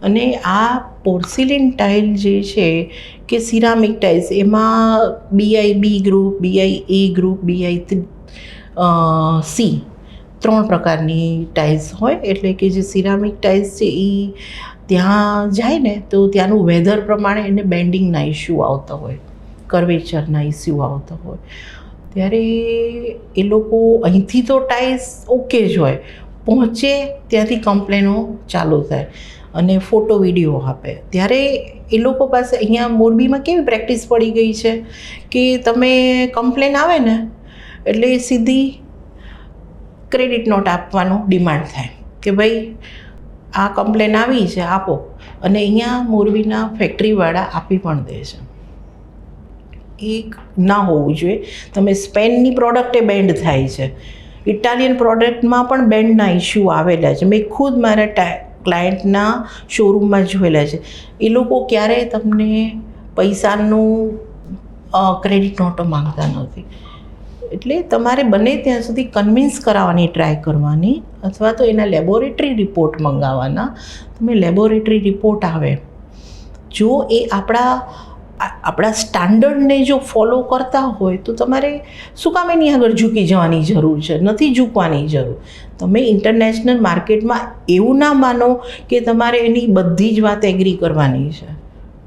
અને આ પોર્સિલિન ટાઇલ જે છે કે સિરામિક ટાઇલ્સ, એમાં BI-B group, BI-A group, BI-C 3 પ્રકારની ટાઇલ્સ હોય. એટલે કે જે સિરામિક ટાઇલ્સ છે એ ત્યાં જાય ને તો ત્યાંનું વેધર પ્રમાણે એને બેન્ડિંગના ઇસ્યુ આવતા હોય, કર્વેચરના ઇસ્યુ આવતા હોય. ત્યારે એ લોકો અહીંથી તો ટાઇલ્સ ઓકે જ હોય, પહોંચે ત્યાંથી કમ્પ્લેનો ચાલુ થાય અને ફોટો વિડીયો આપે. ત્યારે એ લોકો પાસે અહીંયા મોરબીમાં કેવી પ્રેક્ટિસ પડી ગઈ છે કે તમે કમ્પ્લેન આવે ને એટલે સીધી ક્રેડિટ નોટ આપવાનું ડિમાન્ડ થાય કે ભાઈ આ કમ્પ્લેન આવી છે આપો, અને અહીંયા મોરબીના ફેક્ટરીવાળા આપી પણ દે છે. એક ના હોવું જોઈએ. તમે સ્પેનની પ્રોડક્ટે બેન્ડ થાય છે, ઇટાલિયન પ્રોડક્ટમાં પણ બેન્ડના ઇસ્યુ આવેલા છે. મેં ખુદ મારા ક્લાયન્ટના શોરૂમમાં જોયેલા છે. એ લોકો ક્યારેય તમને પૈસાનું ક્રેડિટ નોટો માંગતા નથી. એટલે તમારે બને ત્યાં સુધી કન્વિન્સ કરાવવાની ટ્રાય કરવાની, અથવા તો એના લેબોરેટરી રિપોર્ટ મંગાવવાના. તમે લેબોરેટરી રિપોર્ટ આવે, જો એ આપણા સ્ટાન્ડર્ડને જો ફોલો કરતા હોય તો તમારે શું કામ એની આગળ ઝૂકી જવાની જરૂર છે? નથી ઝૂકવાની જરૂર. તમે ઇન્ટરનેશનલ માર્કેટમાં એવું ના માનો કે તમારે એની બધી જ વાત એગ્રી કરવાની છે.